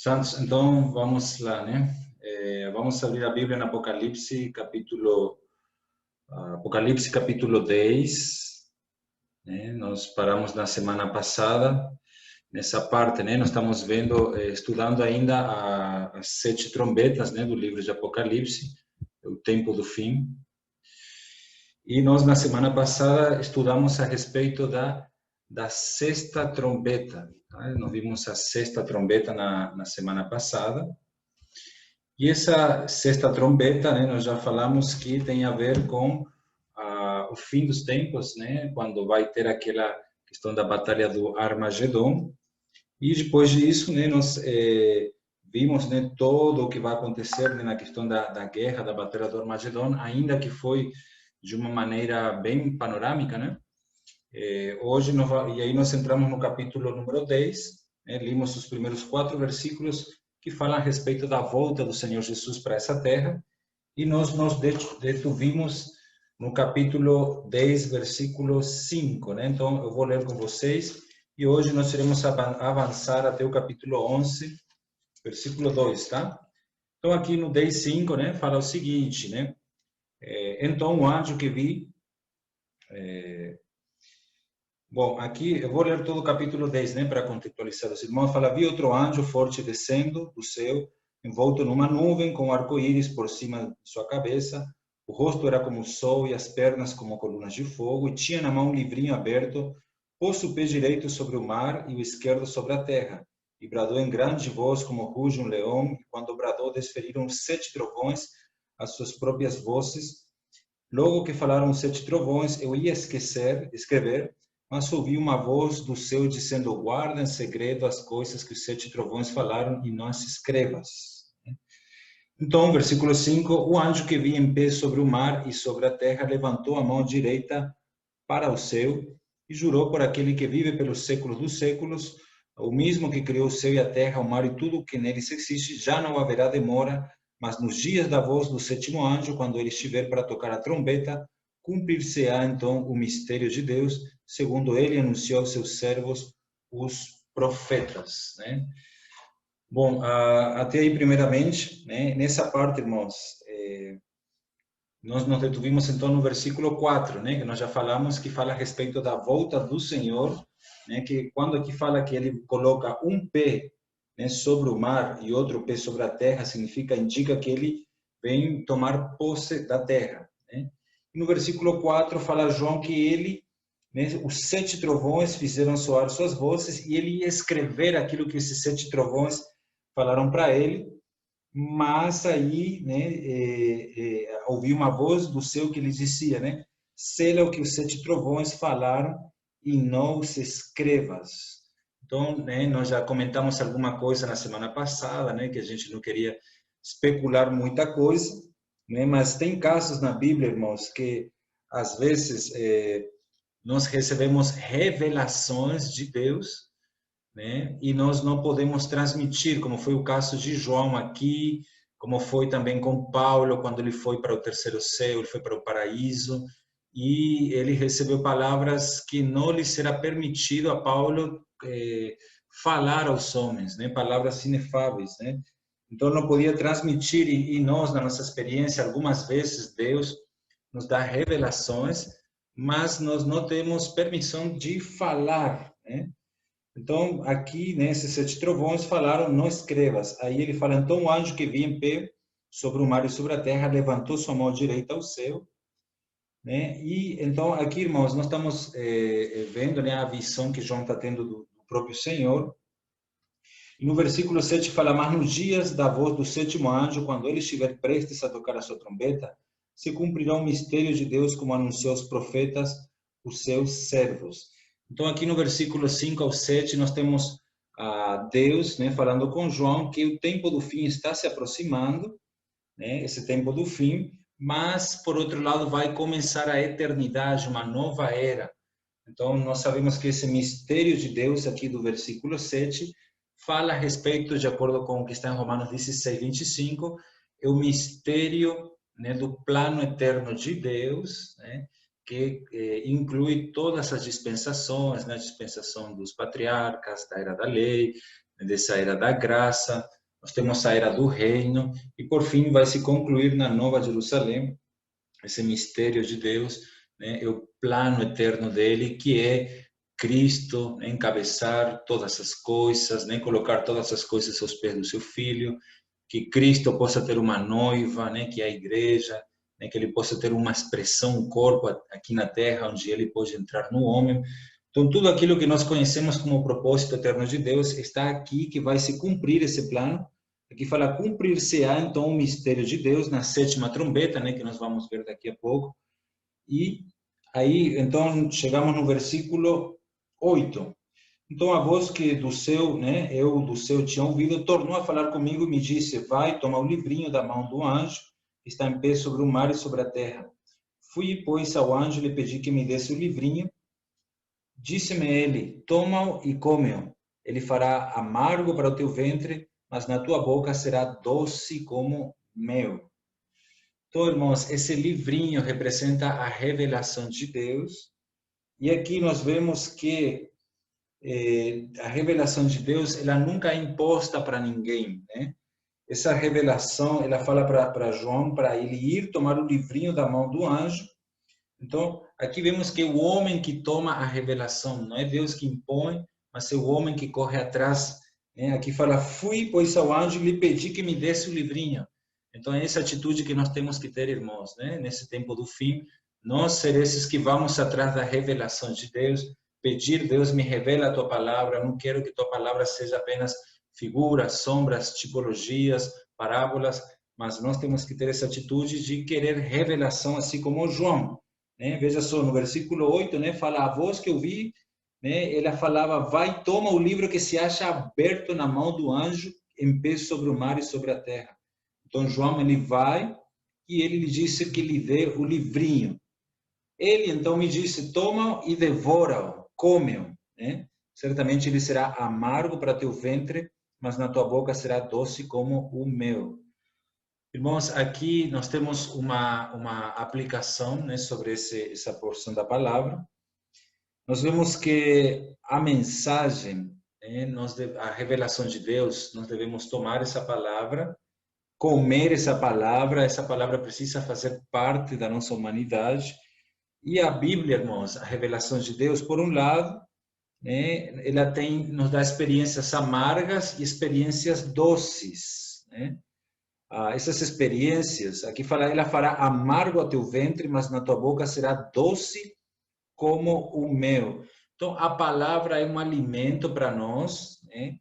Santos, então vamos lá, né? Vamos abrir a Bíblia no Apocalipse capítulo 10, né? Nós paramos na semana passada, nessa parte, né? Nós estamos vendo, estudando ainda as 7 trombetas, né? Do livro de Apocalipse, o tempo do fim. E nós, na semana passada, estudamos a respeito da sexta trombeta. Tá? Nós vimos a sexta trombeta na semana passada. E essa sexta trombeta, né, nós já falamos que tem a ver com o fim dos tempos, né, quando vai ter aquela questão da batalha do Armagedon. E depois disso, né, nós vimos, né, todo o que vai acontecer, né, na questão da guerra, da batalha do Armagedon, ainda que foi de uma maneira bem panorâmica, né? Hoje, e aí nós entramos no capítulo número 10, né, limos os primeiros 4 versículos que falam a respeito da volta do Senhor Jesus para essa terra, e nós nos detuvimos no capítulo 10, versículo 5, né? Então, eu vou ler com vocês, e hoje nós iremos avançar até o capítulo 11, versículo 2, tá? Então, aqui no 10, 5, né, fala o seguinte, né? Então, o anjo que vi... Bom, aqui eu vou ler todo o capítulo 10, né, para contextualizar os irmãos. Fala, vi outro anjo forte descendo do céu, envolto numa nuvem com arco-íris por cima de sua cabeça. O rosto era como o sol e as pernas como colunas de fogo, e tinha na mão um livrinho aberto, pôs o pé direito sobre o mar e o esquerdo sobre a terra. E bradou em grande voz como ruge um leão, e quando bradou desferiram 7 trovões as suas próprias vozes. Logo que falaram 7 trovões, eu ia escrever, mas ouvi uma voz do céu dizendo, guarda em segredo as coisas que os 7 trovões falaram e não as escrevas. Então, versículo 5, o anjo que vi em pé sobre o mar e sobre a terra levantou a mão direita para o céu e jurou por aquele que vive pelos séculos dos séculos, o mesmo que criou o céu e a terra, o mar e tudo o que neles existe, já não haverá demora, mas nos dias da voz do 7º anjo, quando ele estiver para tocar a trombeta, cumprir-se-á então o mistério de Deus, segundo ele anunciou aos seus servos, os profetas, né? Bom, até aí primeiramente, né, nessa parte, irmãos, nós nos detuvimos então no versículo 4, né, que nós já falamos, que fala a respeito da volta do Senhor, né, que quando aqui fala que ele coloca um pé, né, sobre o mar e outro pé sobre a terra, indica que ele vem tomar posse da terra, né? E no versículo 4 fala João que ele, né, os 7 trovões fizeram soar suas vozes e ele ia escrever aquilo que esses 7 trovões falaram para ele, mas aí, né, ouvi uma voz do céu que lhes dizia, né, sela o que os 7 trovões falaram e não os escrevas. Então, né, nós já comentamos alguma coisa na semana passada, né, que a gente não queria especular muita coisa, né, mas tem casos na Bíblia, irmãos, que às vezes nós recebemos revelações de Deus, né? E nós não podemos transmitir, como foi o caso de João aqui, como foi também com Paulo, quando ele foi para o terceiro céu, ele foi para o paraíso, e ele recebeu palavras que não lhe será permitido a Paulo falar aos homens, né? Palavras inefáveis, né? Então não podia transmitir, e nós, na nossa experiência, algumas vezes Deus nos dá revelações, mas nós não temos permissão de falar, né? Então, aqui, né, esses 7 trovões falaram, não escrevas. Aí ele fala, então o anjo que vinha em pé sobre o mar e sobre a terra levantou sua mão direita ao céu, né? E então aqui, irmãos, nós estamos vendo, né, a visão que João está tendo do próprio Senhor. E no versículo 7 fala, mas nos dias da voz do 7º anjo, quando ele estiver prestes a tocar a sua trombeta, se cumprirá o mistério de Deus, como anunciou aos profetas, os seus servos. Então, aqui no versículo 5 ao 7, nós temos Deus, né, falando com João que o tempo do fim está se aproximando, né, esse tempo do fim, mas, por outro lado, vai começar a eternidade, uma nova era. Então, nós sabemos que esse mistério de Deus, aqui do versículo 7, fala a respeito, de acordo com o que está em Romanos 16, 25, é o mistério, né, do plano eterno de Deus, né, que inclui todas as dispensações, né, a dispensação dos patriarcas, da era da lei, dessa era da graça, nós temos a era do reino, e por fim vai se concluir na Nova Jerusalém, esse mistério de Deus, né, é o plano eterno dele, que é Cristo, né, encabeçar todas as coisas, né, colocar todas as coisas aos pés do seu Filho, que Cristo possa ter uma noiva, né, que é a igreja, né, que ele possa ter uma expressão, um corpo aqui na terra, onde ele pode entrar no homem. Então, tudo aquilo que nós conhecemos como propósito eterno de Deus está aqui, que vai se cumprir esse plano. Aqui fala, cumprir-se-á, então, o mistério de Deus na sétima trombeta, né, que nós vamos ver daqui a pouco. E aí, então, chegamos no versículo 8. Então, a voz que do céu, né, eu do céu tinha ouvido, tornou a falar comigo e me disse, vai, toma o livrinho da mão do anjo, que está em pé sobre o mar e sobre a terra. Fui, pois, ao anjo e lhe pedi que me desse o livrinho. Disse-me ele, toma-o e come-o. Ele fará amargo para o teu ventre, mas na tua boca será doce como mel. Então, irmãos, esse livrinho representa a revelação de Deus. E aqui nós vemos que a revelação de Deus, ela nunca é imposta para ninguém, né? Essa revelação, ela fala para João, para ele ir tomar o livrinho da mão do anjo. Então, aqui vemos que o homem que toma a revelação, não é Deus que impõe, mas é o homem que corre atrás, né? Aqui fala, fui, pois, ao anjo e lhe pedi que me desse o livrinho. Então, é essa atitude que nós temos que ter, irmãos, né? Nesse tempo do fim, nós ser esses que vamos atrás da revelação de Deus, pedir, Deus, me revela a tua palavra, não quero que tua palavra seja apenas figuras, sombras, tipologias, parábolas, mas nós temos que ter essa atitude de querer revelação, assim como João, né? Veja só, no versículo 8, né, fala, a voz que eu vi, né, ela falava, vai, toma o livro que se acha aberto na mão do anjo, em pé sobre o mar e sobre a terra. Então, João, ele vai e ele lhe disse que lhe dê o livrinho. Ele, então, me disse, toma e devora-o, come-o, né? Certamente ele será amargo para teu ventre, mas na tua boca será doce como o mel. Irmãos, aqui nós temos uma aplicação, né, sobre essa porção da palavra. Nós vemos que a mensagem, né, a revelação de Deus, nós devemos tomar essa palavra, comer essa palavra precisa fazer parte da nossa humanidade. E a Bíblia, irmãos, a revelação de Deus, por um lado, né, ela nos dá experiências amargas e experiências doces, né? Essas experiências, aqui fala, ela fará amargo a teu ventre, mas na tua boca será doce como o mel. Então, a palavra é um alimento para nós, né?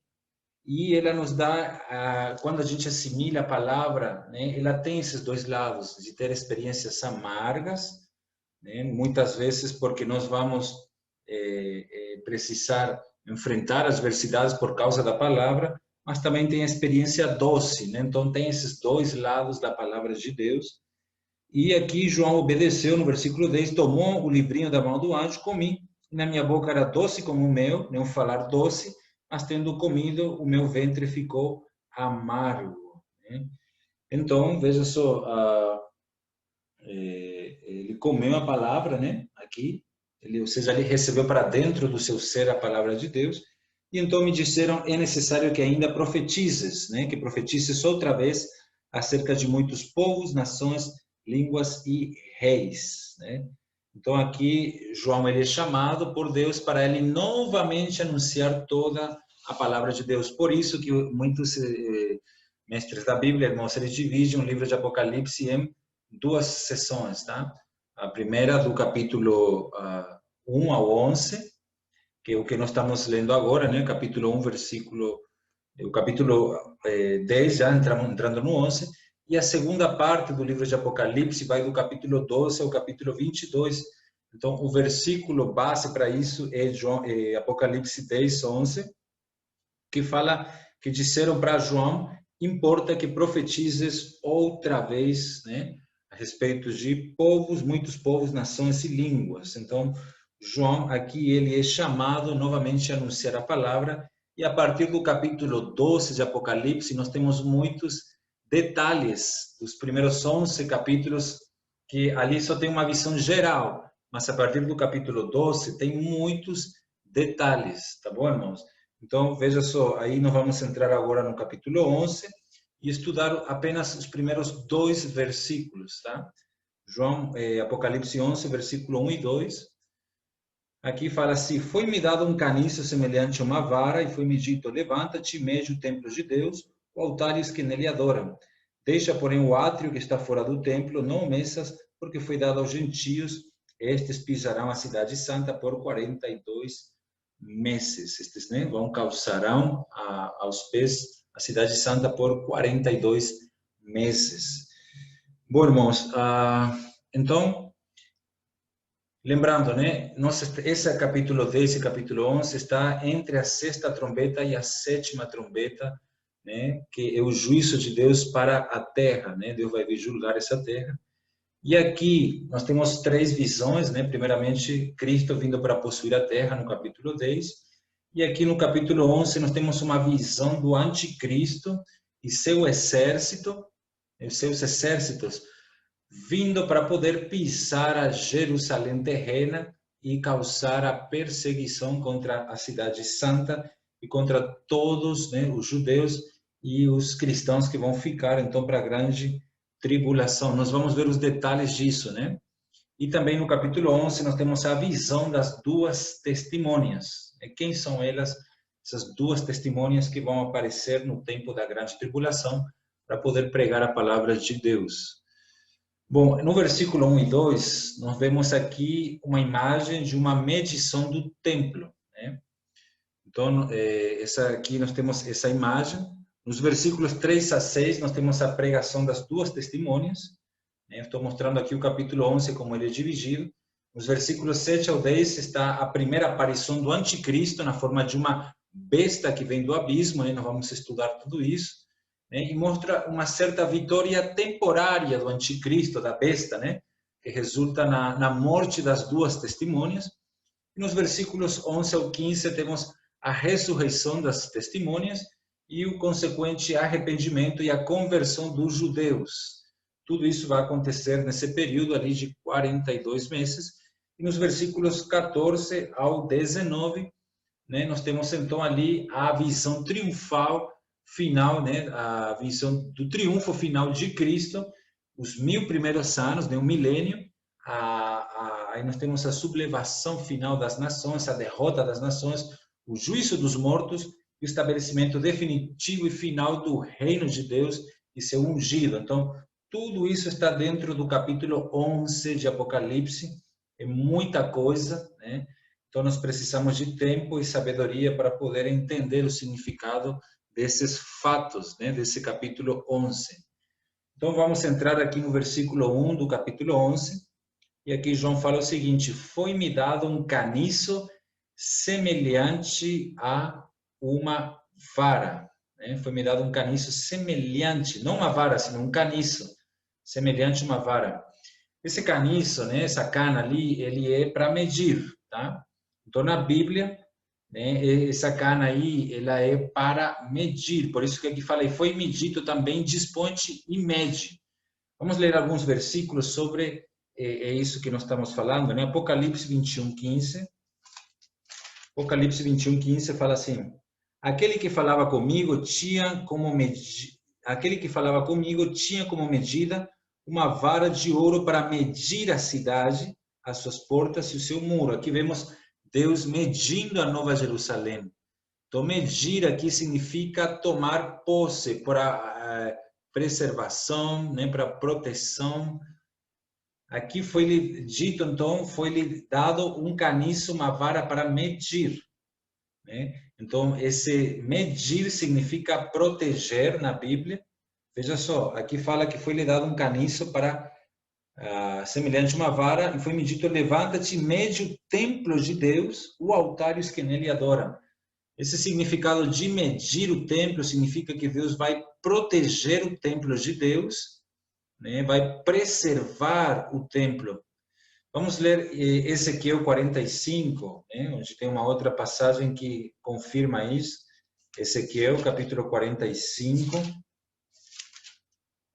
E ela nos dá, quando a gente assimila a palavra, né, ela tem esses dois lados, de ter experiências amargas, né, muitas vezes porque nós vamos precisar enfrentar as adversidades por causa da palavra, mas também tem a experiência doce, né? Então tem esses dois lados da palavra de Deus. E aqui João obedeceu no versículo 10, tomou o livrinho da mão do anjo, comi, e na minha boca era doce como o mel, não falar doce, mas tendo comido, o meu ventre ficou amargo, né? Então, veja só, ele comeu a palavra, né? Aqui, ou seja, ele recebeu para dentro do seu ser a palavra de Deus. E então me disseram, é necessário que ainda profetizes, né? Que profetizes outra vez acerca de muitos povos, nações, línguas e reis, né? Então aqui João ele é chamado por Deus para ele novamente anunciar toda a palavra de Deus. Por isso que muitos mestres da Bíblia, irmãos, eles dividem o livro de Apocalipse em duas sessões, tá? A primeira do capítulo 1 ao 11, que é o que nós estamos lendo agora, né? Capítulo 1, o capítulo 10, já entrando no 11, e a segunda parte do livro de Apocalipse vai do capítulo 12 ao capítulo 22. Então, o versículo base para isso é Apocalipse 10, 11, que fala que disseram para João, importa que profetizes outra vez, né? A respeito de povos, muitos povos, nações e línguas. Então, João, aqui, ele é chamado novamente a anunciar a palavra, e a partir do capítulo 12 de Apocalipse, nós temos muitos detalhes dos primeiros 11 capítulos, que ali só tem uma visão geral, mas a partir do capítulo 12 tem muitos detalhes, tá bom, irmãos? Então, veja só, aí nós vamos entrar agora no capítulo 11 e estudar apenas os primeiros 2 versículos, tá? Apocalipse 11, versículo 1 e 2. Aqui fala assim: foi-me dado um caniço semelhante a uma vara, e foi-me dito: levanta-te, mede o templo de Deus, o altar e os que nele adoram. Deixa, porém, o átrio que está fora do templo, não o mexas, porque foi dado aos gentios. Estes pisarão a cidade santa por 42 meses. Estes, né, calçarão aos pés a cidade santa por 42 meses. Bom, irmãos, então, lembrando, né, esse capítulo 10 e capítulo 11 está entre a 6ª trombeta e a 7ª trombeta, né, que é o juízo de Deus para a terra, né? Deus vai vir julgar essa terra. E aqui nós temos 3 visões, né? Primeiramente, Cristo vindo para possuir a terra no capítulo 10, e aqui no capítulo 11 nós temos uma visão do anticristo e seu exército, os seus exércitos, vindo para poder pisar a Jerusalém terrena e causar a perseguição contra a cidade santa e contra todos, né, os judeus e os cristãos que vão ficar então para a grande tribulação. Nós vamos ver os detalhes disso, né? E também no capítulo 11 nós temos a visão das 2 testemunhas. Quem são elas? Essas 2 testemunhas que vão aparecer no tempo da grande tribulação para poder pregar a palavra de Deus. Bom, no versículo 1 e 2, nós vemos aqui uma imagem de uma medição do templo, né? Então, aqui nós temos essa imagem. Nos versículos 3 a 6, nós temos a pregação das 2 testemunhas, né? Estou mostrando aqui o capítulo 11, como ele é dividido. Nos versículos 7 ao 10 está a primeira aparição do anticristo, na forma de uma besta que vem do abismo, né? Nós vamos estudar tudo isso. Né? E mostra uma certa vitória temporária do anticristo, da besta, né? Que resulta na morte das 2 testemunhas. E nos versículos 11 ao 15 temos a ressurreição das testemunhas e o consequente arrependimento e a conversão dos judeus. Tudo isso vai acontecer nesse período ali de 42 meses. E nos versículos 14 ao 19, né, nós temos então ali a visão triunfal final, né, a visão do triunfo final de Cristo, os 1000 primeiros anos, né, o milênio. Aí nós temos a sublevação final das nações, a derrota das nações, o juízo dos mortos e o estabelecimento definitivo e final do reino de Deus e seu ungido. Então, tudo isso está dentro do capítulo 11 de Apocalipse. É muita coisa, né? Então, nós precisamos de tempo e sabedoria para poder entender o significado desses fatos, né? Desse capítulo 11. Então, vamos entrar aqui no versículo 1 do capítulo 11. E aqui João fala o seguinte: foi-me dado um caniço semelhante a uma vara. Né? Foi-me dado um caniço semelhante, não uma vara, sino um caniço, semelhante a uma vara. Esse caniço, né, essa cana ali, ele é para medir, tá? Então, na Bíblia, né, essa cana aí, ela é para medir. Por isso que aqui falei, foi medido também, dispõe-te e mede. Vamos ler alguns versículos sobre isso que nós estamos falando, né? Apocalipse 21, 15. Apocalipse 21, 15 fala assim: aquele que falava comigo tinha como medida uma vara de ouro para medir a cidade, as suas portas e o seu muro. Aqui vemos Deus medindo a Nova Jerusalém. Então, medir aqui significa tomar posse para preservação, né, para proteção. Aqui foi-lhe dito, então, foi-lhe dado um caniço, uma vara para medir. Né? Então, esse medir significa proteger na Bíblia. Veja só, aqui fala que foi-lhe dado um caniço para semelhante a uma vara, e foi-me dito: levanta-te, mede o templo de Deus, o altar e os que nele adoram. Esse significado de medir o templo significa que Deus vai proteger o templo de Deus, né? Vai preservar o templo. Vamos ler Ezequiel 45, né? Onde tem uma outra passagem que confirma isso. Ezequiel, capítulo 45.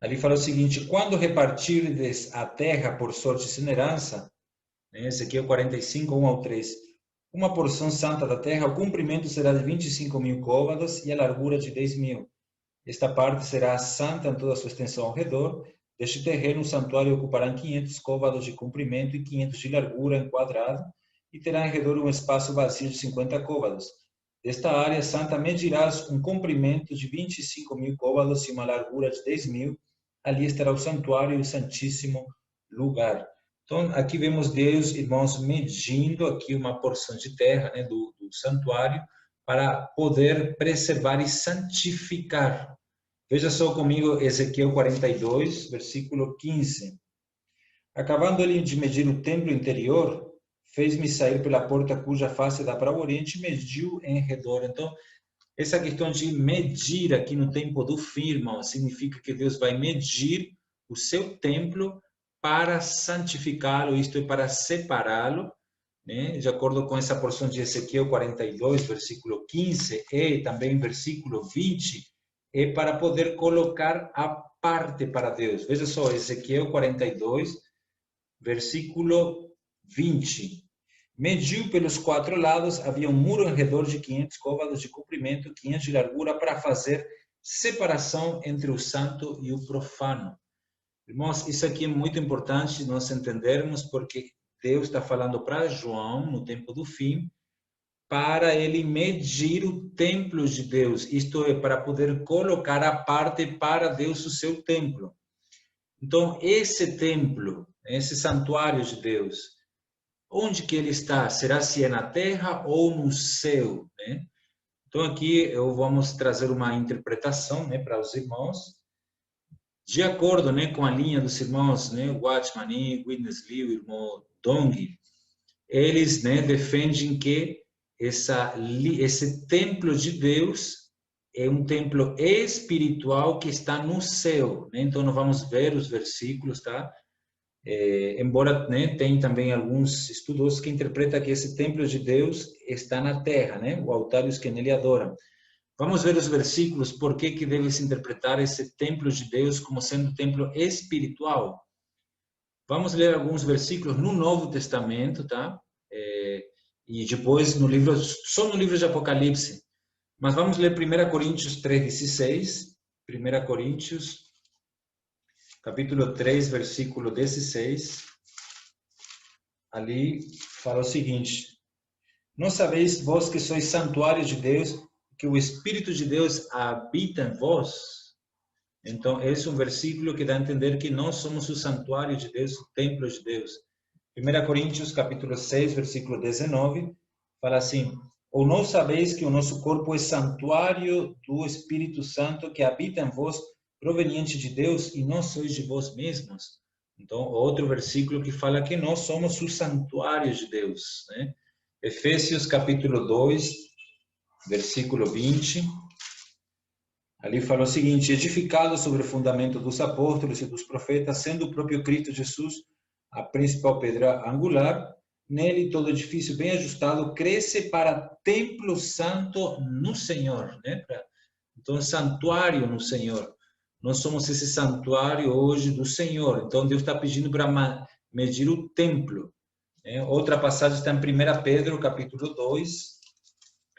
Ali fala o seguinte: quando repartirdes a terra por sorte sem herança, né? Ezequiel 45, 1 ao 3. uma porção santa da terra, o comprimento será de 25.000 côvados e a largura de 10.000. Esta parte será santa em toda a sua extensão ao redor. Deste terreno, o santuário ocupará 500 côvados de comprimento e 500 de largura em quadrado, e terá em redor um espaço vazio de 50 côvados. Desta área santa medirás um comprimento de 25.000 côvados e uma largura de 10.000. Ali estará o santuário e o santíssimo lugar. Então, aqui vemos Deus, irmãos, medindo aqui uma porção de terra, né, do santuário, para poder preservar e santificar. Veja só comigo Ezequiel 42, versículo 15. Acabando ele de medir o templo interior, fez-me sair pela porta cuja face dá para o oriente e mediu em redor. Então, essa questão de medir aqui no tempo do fim, irmão, significa que Deus vai medir o seu templo para santificá-lo, isto é, para separá-lo, né? De acordo com essa porção de Ezequiel 42, versículo 15, e também versículo 20, é para poder colocar a parte para Deus. Veja só, Ezequiel 42, versículo 20. Mediu pelos 4 lados, havia um muro em redor de 500 côvados de comprimento, 500 de largura, para fazer separação entre o santo e o profano. Irmãos, isso aqui é muito importante nós entendermos, porque Deus está falando para João, no tempo do fim, para ele medir o templo de Deus, isto é, para poder colocar a parte para Deus o seu templo. Então, esse templo, esse santuário de Deus, onde que ele está? Será se é na terra ou no céu, né? Então, aqui vamos trazer uma interpretação, né, para os irmãos, de acordo, né, com a linha dos irmãos, né, Watchman Nee, Witness Lee, o irmão Dong, eles, né, defendem que esse templo de Deus é um templo espiritual que está no céu, né? Então, nós vamos ver os versículos, tá? Embora, né, tem também alguns estudiosos que interpretam que esse templo de Deus está na terra, né? O altar e os que nele adoram. Vamos ver os versículos, por que que deve se interpretar esse templo de Deus como sendo um templo espiritual. Vamos ler alguns versículos no Novo Testamento, tá? E depois no livro, só no livro de Apocalipse. Mas vamos ler 1 Coríntios 3,16. 1 Coríntios, capítulo 3, versículo 16. Ali fala o seguinte: não sabeis vós que sois santuário de Deus, que o Espírito de Deus habita em vós? Então, esse é um versículo que dá a entender que nós somos o santuário de Deus, o templo de Deus. 1 Coríntios, capítulo 6, versículo 19, fala assim: ou não sabeis que o nosso corpo é santuário do Espírito Santo que habita em vós, proveniente de Deus, e não sois de vós mesmos? Então, outro versículo que fala que nós somos o santuário de Deus, né? Efésios, capítulo 2, versículo 20. Ali fala o seguinte: edificado sobre o fundamento dos apóstolos e dos profetas, sendo o próprio Cristo Jesus a principal pedra angular, nele todo edifício bem ajustado cresce para templo santo no Senhor, né? Então, santuário no Senhor. Nós somos esse santuário hoje do Senhor. Então, Deus está pedindo para medir o templo, né? Outra passagem está em 1 Pedro, capítulo 2.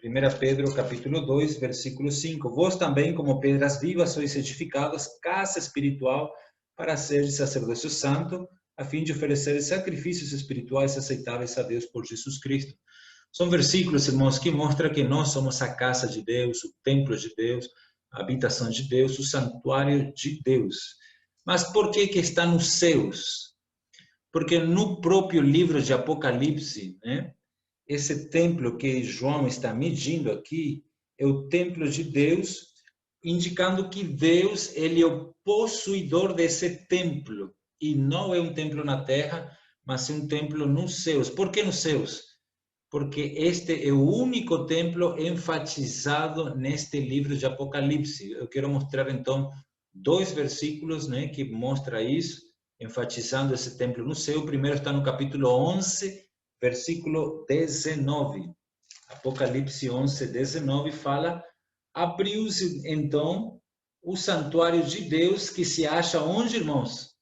1 Pedro, capítulo 2, versículo 5. Vós também, como pedras vivas, sois edificados, casa espiritual, para ser sacerdócio santo, a fim de oferecer sacrifícios espirituais aceitáveis a Deus por Jesus Cristo. São versículos, irmãos, que mostram que nós somos a casa de Deus, o templo de Deus, a habitação de Deus, o santuário de Deus. Mas por que que está nos céus? Porque no próprio livro de Apocalipse, né, esse templo que João está medindo aqui é o templo de Deus, indicando que Deus, ele é o possuidor desse templo, e não é um templo na terra, mas é um templo nos céus. Por que nos céus? Porque este é o único templo enfatizado neste livro de Apocalipse. Eu quero mostrar então 2 versículos, né, que mostra isso, enfatizando esse templo no céu. O primeiro está no capítulo 11, versículo 19. Apocalipse 11, 19 fala: abriu-se então o santuário de Deus, que se acha onde, irmãos?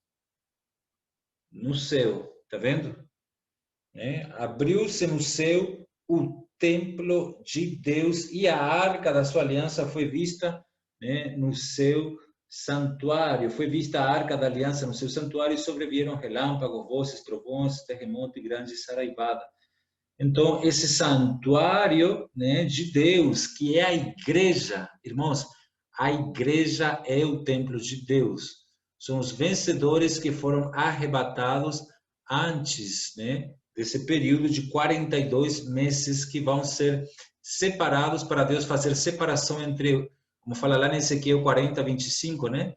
No céu, tá vendo? Abriu-se no céu o templo de Deus e a arca da sua aliança foi vista, né, no seu santuário. Foi vista a arca da aliança no seu santuário e sobrevieram relâmpagos, vozes, trovões, terremoto e grande saraivada. Então, esse santuário, né, de Deus, que é a igreja, irmãos, a igreja é o templo de Deus. São os vencedores que foram arrebatados antes, né, desse período de 42 meses que vão ser separados para Deus fazer separação entre, como fala lá em Ezequiel 40, 25, né,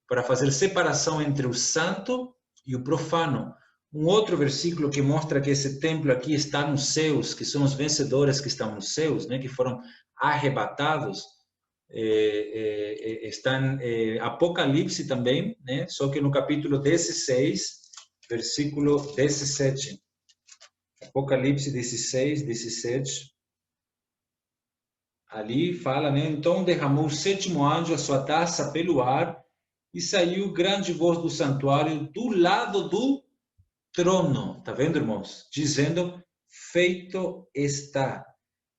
para fazer separação entre o santo e o profano. Um outro versículo que mostra que esse templo aqui está nos céus, que são os vencedores que estão nos céus, né, que foram arrebatados, está em Apocalipse também, né, só que no capítulo 16, versículo 17. Apocalipse 16, 17. Ali fala, né, então derramou o sétimo anjo a sua taça pelo ar e saiu grande voz do santuário do lado do trono, tá vendo, irmãos? Dizendo, feito está.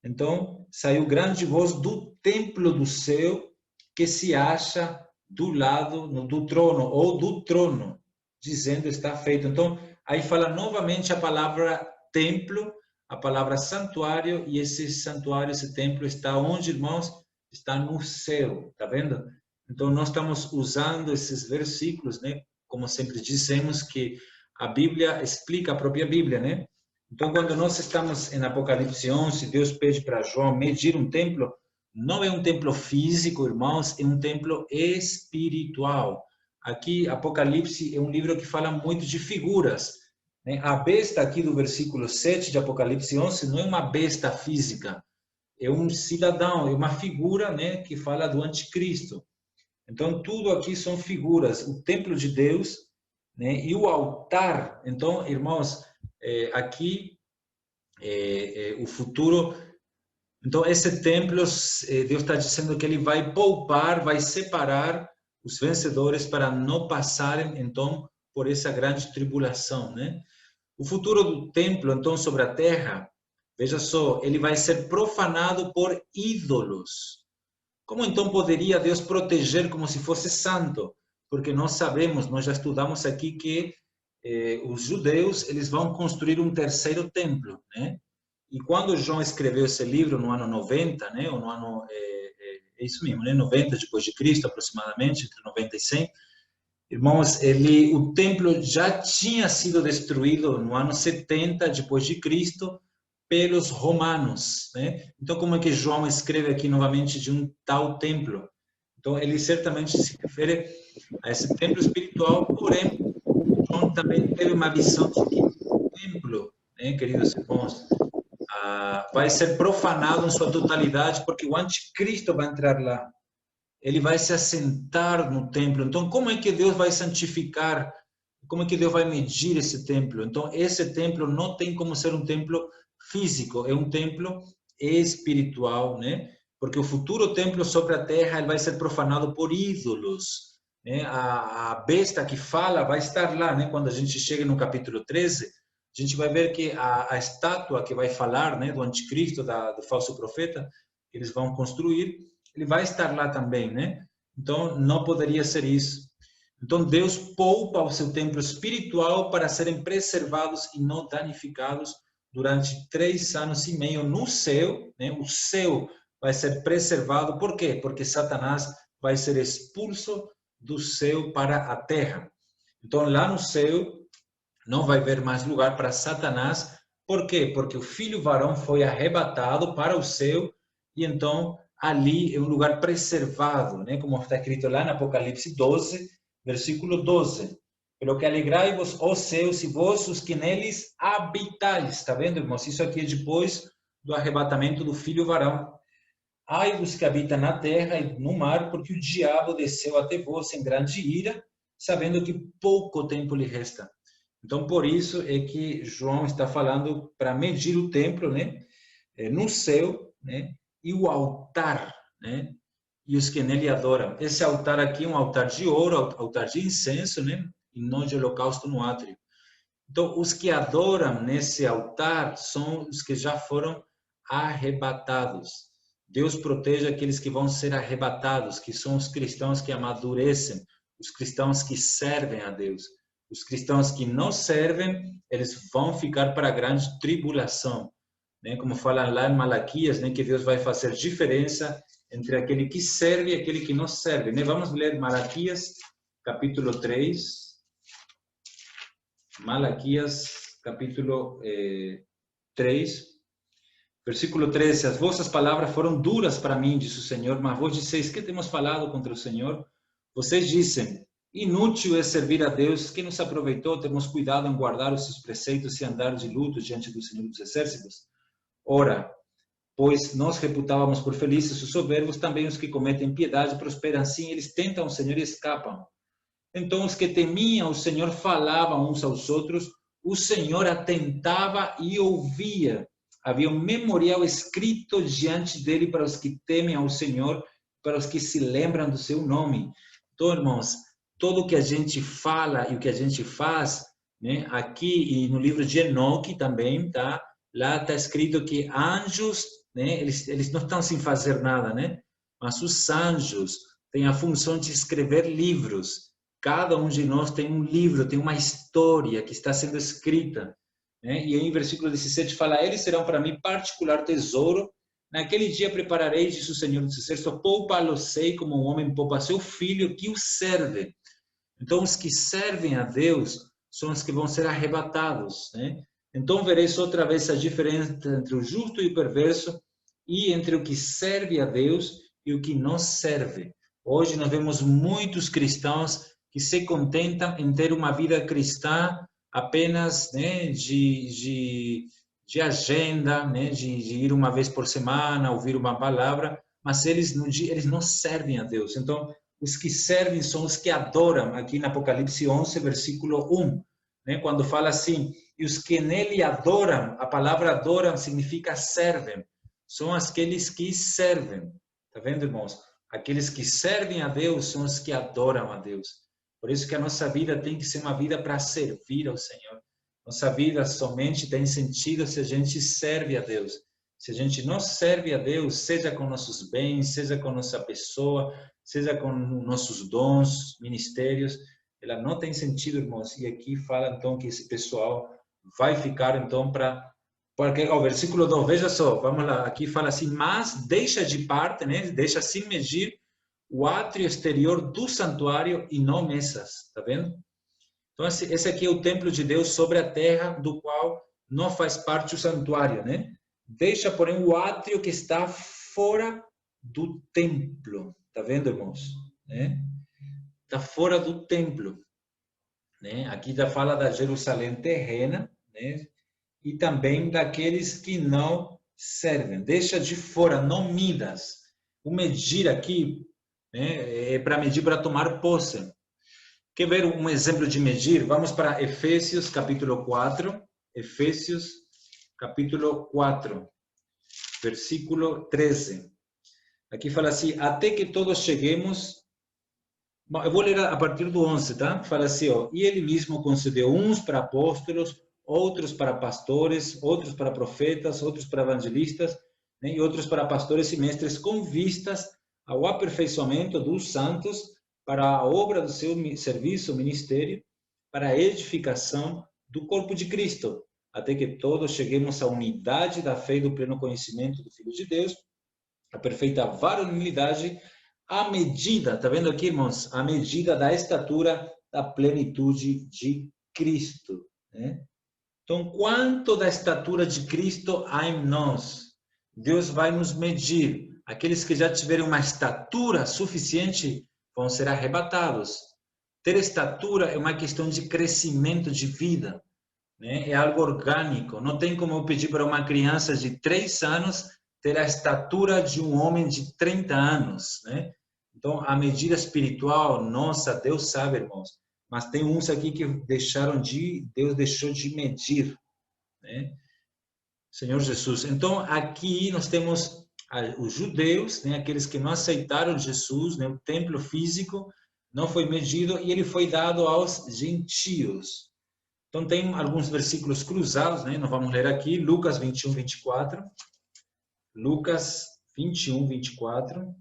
Então, saiu grande voz do templo do céu que se acha do lado do trono, ou do trono, dizendo, está feito. Então, aí fala novamente a palavra templo, a palavra santuário, e esse santuário, esse templo está onde, irmãos? Está no céu, tá vendo? Então, nós estamos usando esses versículos, né? Como sempre dizemos que a Bíblia explica a própria Bíblia, né? Então, quando nós estamos em Apocalipse 11, Deus pede para João medir um templo, não é um templo físico, irmãos, é um templo espiritual. Aqui, Apocalipse é um livro que fala muito de figuras, né? A besta aqui do versículo 7 de Apocalipse 11 não é uma besta física, é um cidadão, é uma figura, né, que fala do anticristo. Então, tudo aqui são figuras. O templo de Deus, né, e o altar. Então, irmãos, aqui o futuro. Então, esse templo, Deus está dizendo que ele vai poupar, vai separar os vencedores para não passarem, então, por essa grande tribulação, né? O futuro do templo, então, sobre a terra, veja só, ele vai ser profanado por ídolos. Como então poderia Deus proteger como se fosse santo? Porque nós sabemos, nós já estudamos aqui que os judeus, eles vão construir um terceiro templo, né? E quando João escreveu esse livro no ano 90, né, ou no ano, é isso mesmo, né, 90 depois de Cristo, aproximadamente, entre 90 e 100, irmãos, o templo já tinha sido destruído no ano 70 depois de Cristo pelos romanos, né? Então, como é que João escreve aqui novamente de um tal templo? Então, ele certamente se refere a esse templo espiritual, porém, João também teve uma visão de que o templo, né, queridos irmãos, vai ser profanado em sua totalidade, porque o anticristo vai entrar lá. Ele vai se assentar no templo. Então, como é que Deus vai santificar? Como é que Deus vai medir esse templo? Então, esse templo não tem como ser um templo físico, é um templo espiritual, né? Porque o futuro templo sobre a terra ele vai ser profanado por ídolos, né? A besta que fala vai estar lá, né? Quando a gente chega no capítulo 13, a gente vai ver que a estátua que vai falar, né, do anticristo, do falso profeta, que eles vão construir, ele vai estar lá também, né? Então, não poderia ser isso. Então, Deus poupa o seu templo espiritual para serem preservados e não danificados durante 3 anos e meio no céu, né? O céu vai ser preservado. Por quê? Porque Satanás vai ser expulso do céu para a terra. Então, lá no céu, não vai haver mais lugar para Satanás. Por quê? Porque o filho varão foi arrebatado para o céu e então ali é um lugar preservado, né? Como está escrito lá no Apocalipse 12, versículo 12. Pelo que alegrai-vos, ó céus, e vós os que neles habitais. Está vendo, irmãos? Isso aqui é depois do arrebatamento do filho varão. Ai dos que habitam na terra e no mar, porque o diabo desceu até vós em grande ira, sabendo que pouco tempo lhe resta. Então, por isso é que João está falando para medir o templo, né, no céu, né, e o altar, né, e os que nele adoram. Esse altar aqui é um altar de ouro, altar de incenso, né, e não de holocausto no átrio. Então, os que adoram nesse altar são os que já foram arrebatados. Deus protege aqueles que vão ser arrebatados, que são os cristãos que amadurecem, os cristãos que servem a Deus. Os cristãos que não servem, eles vão ficar para a grande tribulação, né? Como fala lá em Malaquias, né? Que Deus vai fazer diferença entre aquele que serve e aquele que não serve, né? Vamos ler Malaquias, capítulo 3. Malaquias, capítulo 3, versículo 13. As vossas palavras foram duras para mim, disse o Senhor, mas vós disseis, que temos falado contra o Senhor? Vocês dizem, inútil é servir a Deus, que nos aproveitou, temos cuidado em guardar os seus preceitos e andar de luto diante do Senhor dos Exércitos. Ora, pois nós reputávamos por felizes os soberbos, também os que cometem piedade prosperam, assim eles tentam o Senhor e escapam. Então os que temiam o Senhor falavam uns aos outros, o Senhor atentava e ouvia. Havia um memorial escrito diante dele para os que temem ao Senhor, para os que se lembram do seu nome. Então, irmãos, tudo o que a gente fala e o que a gente faz, né, aqui e no livro de Enoque também, tá? Lá está escrito que anjos, né, eles não estão sem fazer nada, né? Mas os anjos têm a função de escrever livros. Cada um de nós tem um livro, tem uma história que está sendo escrita, né? E aí, em versículo 17 fala, eles serão para mim particular tesouro. Naquele dia prepararei, diz o Senhor dos Exércitos, poupa-lo-sei como um homem poupa seu filho que o serve. Então, os que servem a Deus são os que vão ser arrebatados, né? Então, vereis outra vez a diferença entre o justo e o perverso e entre o que serve a Deus e o que não serve. Hoje nós vemos muitos cristãos que se contentam em ter uma vida cristã apenas, né, de agenda, né, de ir uma vez por semana, ouvir uma palavra, mas eles não servem a Deus. Então, os que servem são os que adoram, aqui no Apocalipse 11, versículo 1, né, quando fala assim, e os que nele adoram, a palavra adoram significa servem, são aqueles que servem. Tá vendo, irmãos? Aqueles que servem a Deus são os que adoram a Deus. Por isso que a nossa vida tem que ser uma vida para servir ao Senhor. Nossa vida somente tem sentido se a gente serve a Deus. Se a gente não serve a Deus, seja com nossos bens, seja com nossa pessoa, seja com nossos dons, ministérios, ela não tem sentido, irmãos. E aqui fala, então, que esse pessoal vai ficar, então, porque o versículo 2, veja só, vamos lá, aqui fala assim, mas deixa de parte, né? Deixa sem medir o átrio exterior do santuário e não mesas, tá vendo? Então, esse aqui é o templo de Deus sobre a terra, do qual não faz parte o santuário, né? Deixa, porém, o átrio que está fora do templo, tá vendo, irmãos? Né? Está fora do templo, né? Aqui já fala da Jerusalém terrena, né? E também daqueles que não servem. Deixa de fora, não midas. O medir aqui, né, é para medir, para tomar posse. Quer ver um exemplo de medir? Vamos para Efésios, capítulo 4. Efésios, capítulo 4, versículo 13. Aqui fala assim, até que todos cheguemos... Bom, eu vou ler a partir do 11, tá? Fala assim, ó, e ele mesmo concedeu uns para apóstolos, outros para pastores, outros para profetas, outros para evangelistas, né, e outros para pastores e mestres, com vistas ao aperfeiçoamento dos santos, para a obra do seu serviço, ministério, para a edificação do corpo de Cristo, até que todos cheguemos à unidade da fé e do pleno conhecimento do Filho de Deus, a perfeita varonilidade, à medida, tá vendo aqui, irmãos? À medida da estatura da plenitude de Cristo, né? Então, quanto da estatura de Cristo há em nós? Deus vai nos medir. Aqueles que já tiverem uma estatura suficiente vão ser arrebatados. Ter estatura é uma questão de crescimento de vida, né? É algo orgânico. Não tem como eu pedir para uma criança de 3 anos ter a estatura de um homem de 30 anos, né? Então, a medida espiritual, nossa, Deus sabe, irmãos. Mas tem uns aqui que Deus deixou de medir, né? Senhor Jesus. Então, aqui nós temos os judeus, né? Aqueles que não aceitaram Jesus, né? O templo físico não foi medido e ele foi dado aos gentios. Então, tem alguns versículos cruzados, né? Nós vamos ler aqui, Lucas 21, 24. Lucas 21, 24,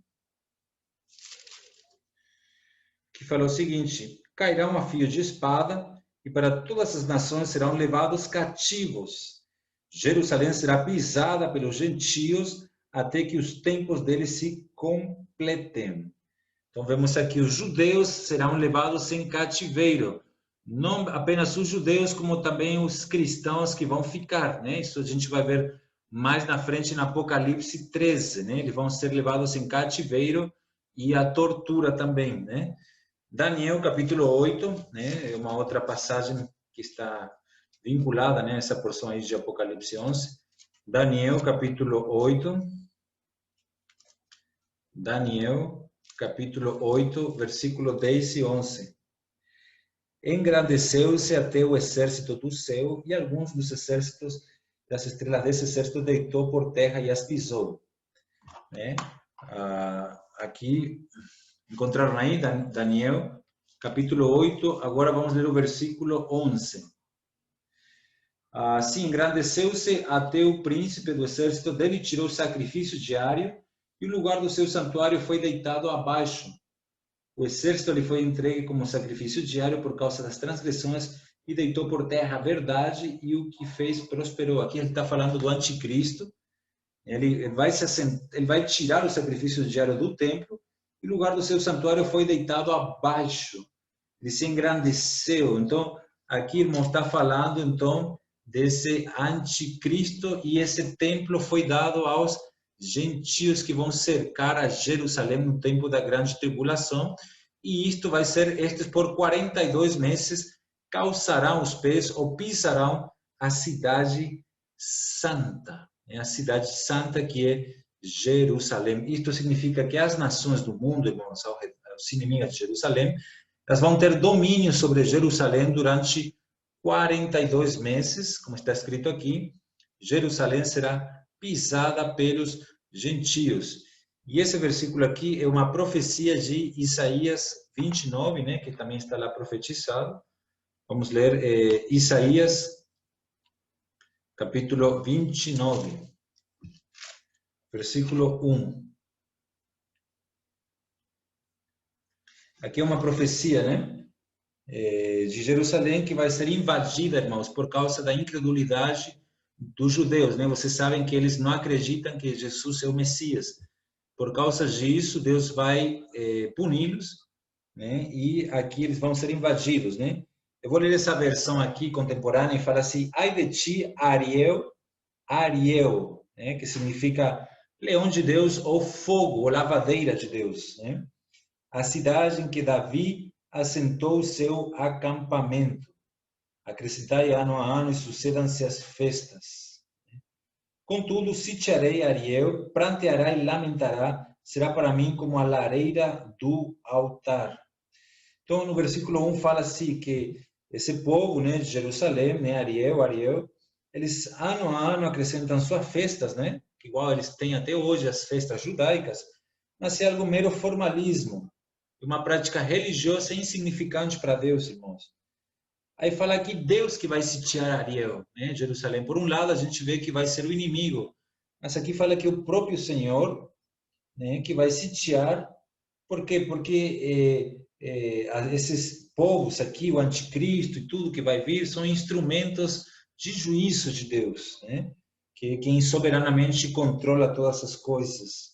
que fala o seguinte: cairão a fio de espada, e para todas as nações serão levados cativos. Jerusalém será pisada pelos gentios, até que os tempos deles se completem. Então, vemos aqui, os judeus serão levados em cativeiro. Não apenas os judeus, como também os cristãos que vão ficar, né? Isso a gente vai ver mais na frente, no Apocalipse 13, né? Eles vão ser levados em cativeiro e a tortura também, né? Daniel, capítulo 8, né? É uma outra passagem que está vinculada, né? Essa porção aí de Apocalipse 11. Daniel, capítulo 8. Daniel, capítulo 8, versículo 10 e 11. Engrandeceu-se até o exército do céu, e alguns dos exércitos das estrelas desse exército deitou por terra e as pisou. Né? Aqui, encontraram aí, Daniel, capítulo 8, agora vamos ler o versículo 11. Assim, engrandeceu-se até o príncipe do exército dele, tirou o sacrifício diário, e o lugar do seu santuário foi deitado abaixo. O exército lhe foi entregue como sacrifício diário por causa das transgressões, e deitou por terra a verdade, e o que fez prosperou. Aqui ele está falando do anticristo. Ele vai tirar o sacrifício diário do templo, e o lugar do seu santuário foi deitado abaixo. Ele se engrandeceu. Então, aqui irmão está falando então desse anticristo, e esse templo foi dado aos gentios que vão cercar a Jerusalém no tempo da grande tribulação, e isto vai ser, estes por 42 meses, calçarão os pés ou pisarão a cidade santa, a cidade santa que é Jerusalém. Isto significa que as nações do mundo, irmãos, os inimigos de Jerusalém, elas vão ter domínio sobre Jerusalém durante 42 meses, como está escrito aqui. Jerusalém será pisada pelos gentios. E esse versículo aqui é uma profecia de Isaías 29, né, que também está lá profetizado. Vamos ler Isaías, capítulo 29, versículo 1. Aqui é uma profecia, né, de Jerusalém, que vai ser invadida, irmãos, por causa da incredulidade dos judeus, né? Vocês sabem que eles não acreditam que Jesus é o Messias. Por causa disso, Deus vai puni-los, né? E aqui eles vão ser invadidos, né? Eu vou ler essa versão aqui contemporânea e fala assim: ai de ti, Ariel, Ariel, né? Que significa leão de Deus ou fogo, ou lavadeira de Deus, né? A cidade em que Davi assentou o seu acampamento. Acrescentai ano a ano e sucedam-se as festas. Contudo, sitiarei Ariel, pranteará e lamentará, será para mim como a lareira do altar. Então, no versículo 1 fala assim que esse povo, né, de Jerusalém, né, Ariel, eles ano a ano acrescentam suas festas, né, que igual eles têm até hoje as festas judaicas, mas é algo mero formalismo, uma prática religiosa insignificante para Deus, irmãos. Aí fala que Deus que vai sitiar Ariel, né, Jerusalém. Por um lado, a gente vê que vai ser o inimigo, mas aqui fala que o próprio Senhor, né, que vai sitiar. Por quê? Porque esses povos aqui, o anticristo e tudo que vai vir, são instrumentos de juízo de Deus, né? Que quem soberanamente controla todas as coisas.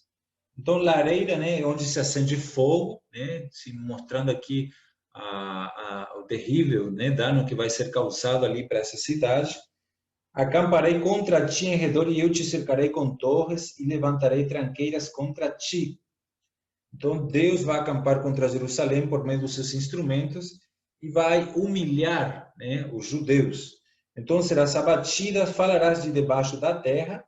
Então, lareira, né, onde se acende fogo, né, se mostrando aqui o terrível, né, dano que vai ser causado ali para essa cidade. Acamparei contra ti em redor, e eu te cercarei com torres, e levantarei tranqueiras contra ti. Então, Deus vai acampar contra Jerusalém por meio dos seus instrumentos e vai humilhar, né, os judeus. Então, serás abatida, falarás de debaixo da terra,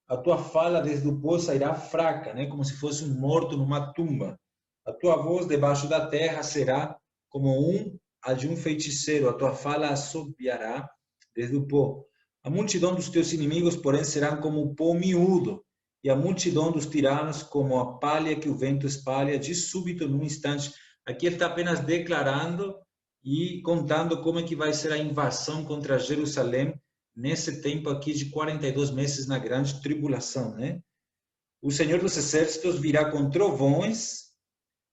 a tua fala desde o pó sairá fraca, né, como se fosse um morto numa tumba. A tua voz debaixo da terra será como a de um feiticeiro, a tua fala assobiará desde o pó. A multidão dos teus inimigos, porém, serão como o pó miúdo, e a multidão dos tiranos como a palha que o vento espalha de súbito num instante. Aqui ele está apenas declarando e contando como é que vai ser a invasão contra Jerusalém nesse tempo aqui de 42 meses na grande tribulação, né? O Senhor dos Exércitos virá com trovões,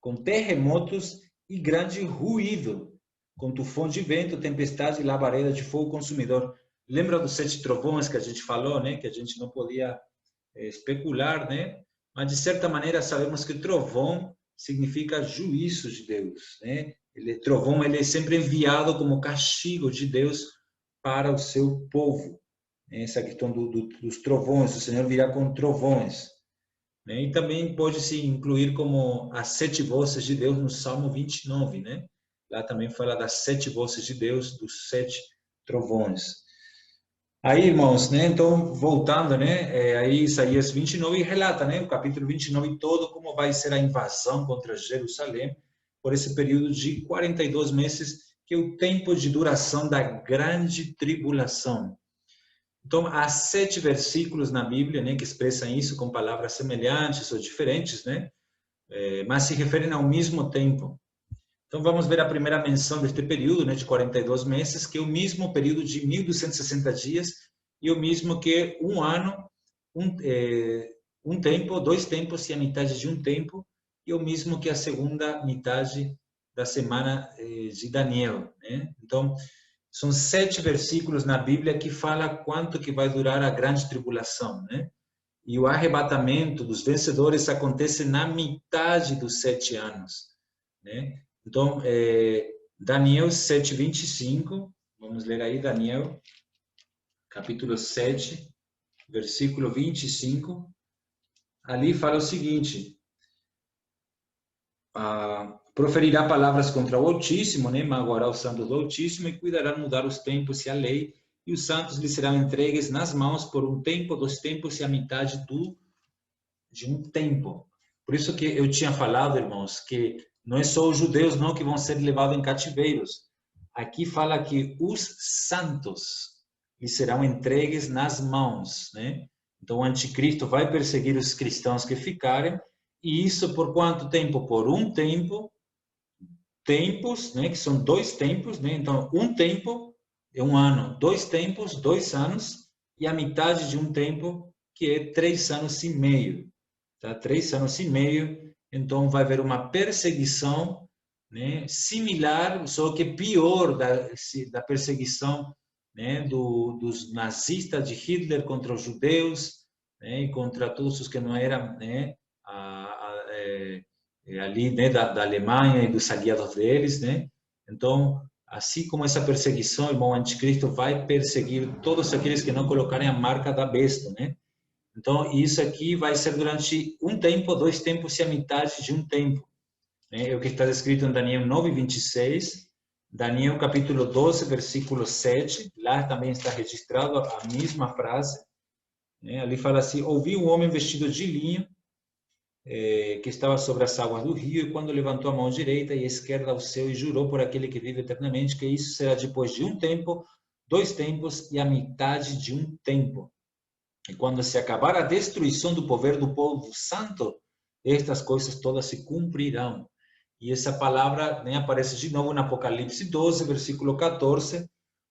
com terremotos e grande ruído, com tufão de vento, tempestade e labareda de fogo consumidor. Lembra dos 7 trovões que a gente falou, né? Que a gente não podia especular, né? Mas de certa maneira sabemos que trovão significa juízo de Deus, né? Trovão ele é sempre enviado como castigo de Deus para o seu povo. Essa questão dos trovões, o Senhor virá com trovões. Né? E também pode se incluir como as 7 vozes de Deus no Salmo 29, né? Lá também fala das 7 vozes de Deus, dos 7 trovões. Aí, irmãos, né? Então, voltando, né? Aí Isaías 29 relata, né? O capítulo 29 todo, como vai ser a invasão contra Jerusalém por esse período de 42 meses, que é o tempo de duração da grande tribulação. Então, há 7 versículos na Bíblia, né? Que expressam isso com palavras semelhantes ou diferentes, né? Mas se referem ao mesmo tempo. Então, vamos ver a primeira menção deste período, né, de 42 meses, que é o mesmo período de 1.260 dias, e o mesmo que um ano, um tempo, 2 tempos e a metade de um tempo, e o mesmo que a segunda metade da semana de Daniel. Né? Então, são 7 versículos na Bíblia que fala quanto que vai durar a grande tribulação, né? E o arrebatamento dos vencedores acontece na metade dos 7 anos, né? Então, Daniel 7:25, vamos ler aí Daniel, capítulo 7, versículo 25. Ali fala o seguinte: proferirá palavras contra o Altíssimo, né? Magoará os santos do Altíssimo e cuidará de mudar os tempos e a lei, e os santos lhe serão entregues nas mãos por um tempo, 2 tempos e a metade de um tempo. Por isso que eu tinha falado, irmãos, que não é só os judeus não que vão ser levados em cativeiros. Aqui fala que os santos lhes serão entregues nas mãos, né? Então o anticristo vai perseguir os cristãos que ficarem, e isso por quanto tempo? Por um tempo, tempos, né? Que são 2 tempos, né? Então um tempo é um ano, 2 tempos, 2 anos, e a metade de um tempo, que é 3 anos e meio. Tá? 3 anos e meio, então vai haver uma perseguição, né, similar, só que pior da perseguição, né, dos nazistas de Hitler contra os judeus, né, e contra todos os que não eram, né, ali, né, da Alemanha e dos aliados deles, né? Então, assim como essa perseguição, irmão, o anticristo vai perseguir todos aqueles que não colocarem a marca da besta, né? Então, isso aqui vai ser durante um tempo, 2 tempos e a metade de um tempo. É o que está escrito em Daniel 9:26, Daniel capítulo 12, versículo 7. Lá também está registrado a mesma frase. Ali fala assim: ouvi um homem vestido de linho que estava sobre as águas do rio, e quando levantou a mão direita e a esquerda ao céu e jurou por aquele que vive eternamente, que isso será depois de um tempo, 2 tempos e a metade de um tempo. E quando se acabar a destruição do povo santo, estas coisas todas se cumprirão. E essa palavra, né, aparece de novo no Apocalipse 12, versículo 14,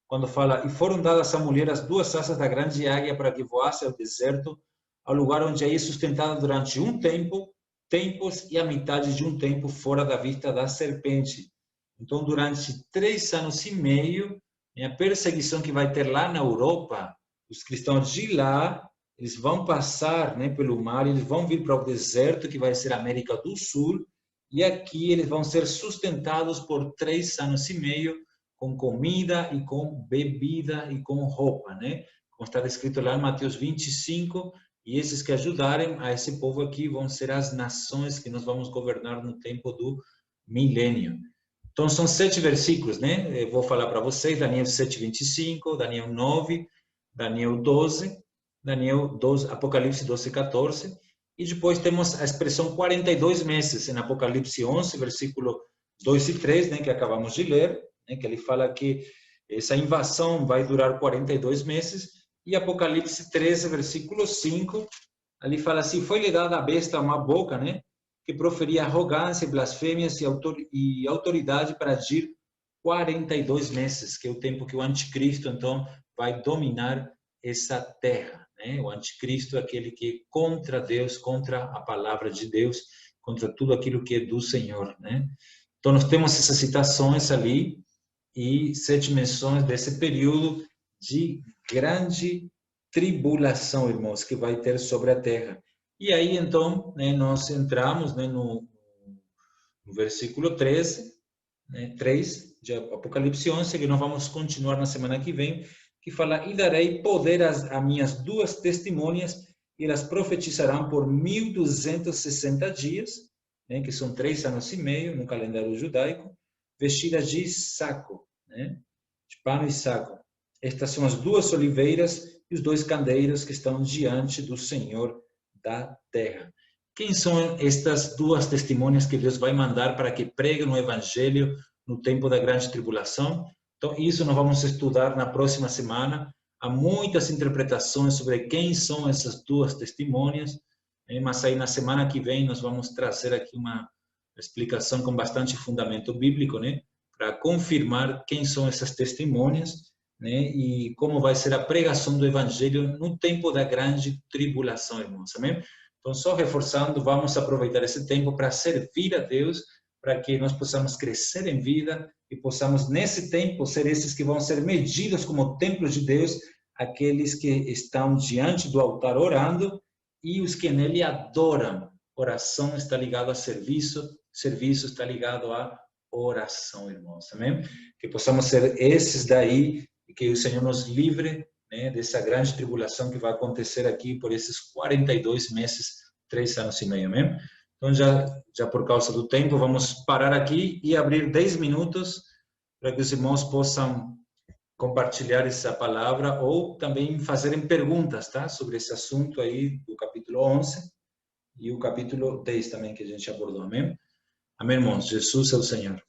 quando fala: e foram dadas à mulher as 2 asas da grande águia para que voasse ao deserto, ao lugar onde é sustentada durante um tempo, tempos e a metade de um tempo fora da vista da serpente. Então, durante 3 anos e meio, a perseguição que vai ter lá na Europa, os cristãos de lá, eles vão passar, né, pelo mar, eles vão vir para o deserto, que vai ser a América do Sul, e aqui eles vão ser sustentados por 3 anos e meio, com comida e com bebida e com roupa, né? Como está escrito lá em Mateus 25, e esses que ajudarem a esse povo aqui vão ser as nações que nós vamos governar no tempo do milênio. Então, são 7 versículos, né? Eu vou falar para vocês: Daniel 7:25, Daniel 9, Daniel 12, Daniel 12, Apocalipse 12, 14. E depois temos a expressão 42 meses, em Apocalipse 11, versículo 2 e 3, né? Que acabamos de ler, né? Que ele fala que essa invasão vai durar 42 meses. E Apocalipse 13, versículo 5, ali fala assim: foi-lhe dada à besta uma boca, né? Que proferia arrogância, blasfêmias e autoridade para agir 42 meses, que é o tempo que o anticristo, então, vai dominar essa terra, né? O anticristo é aquele que é contra Deus, contra a palavra de Deus, contra tudo aquilo que é do Senhor, né? Então, nós temos essas citações ali e 7 menções desse período de grande tribulação, irmãos, que vai ter sobre a terra. E aí, então, né, nós entramos, né, no versículo 13, né, 3 de Apocalipse 11, que nós vamos continuar na semana que vem, que fala: e darei poder a minhas 2 testemunhas, e elas profetizarão por 1260 dias, né, que são 3 anos e meio no calendário judaico, vestidas de saco, né, de pano e saco. Estas são as 2 oliveiras e os 2 candeeiros que estão diante do Senhor da terra. Quem são estas 2 testemunhas que Deus vai mandar para que preguem o evangelho no tempo da grande tribulação? Então, isso nós vamos estudar na próxima semana. Há muitas interpretações sobre quem são essas 2 testemunhas, mas aí na semana que vem nós vamos trazer aqui uma explicação com bastante fundamento bíblico, né, para confirmar quem são essas testemunhas, né, e como vai ser a pregação do evangelho no tempo da grande tribulação, irmãos. Amém? Então, só reforçando, vamos aproveitar esse tempo para servir a Deus, para que nós possamos crescer em vida e possamos, nesse tempo, ser esses que vão ser medidos como templos de Deus, aqueles que estão diante do altar orando e os que nele adoram. Oração está ligado a serviço, serviço está ligado a oração, irmãos. Amém? Que possamos ser esses daí e que o Senhor nos livre, né, dessa grande tribulação que vai acontecer aqui por esses 42 meses, 3 anos e meio, amém? Então, já por causa do tempo, vamos parar aqui e abrir 10 minutos para que os irmãos possam compartilhar essa palavra ou também fazerem perguntas, tá? Sobre esse assunto aí do capítulo 11 e o capítulo 10 também que a gente abordou, amém? Amém, irmãos? Jesus é o Senhor.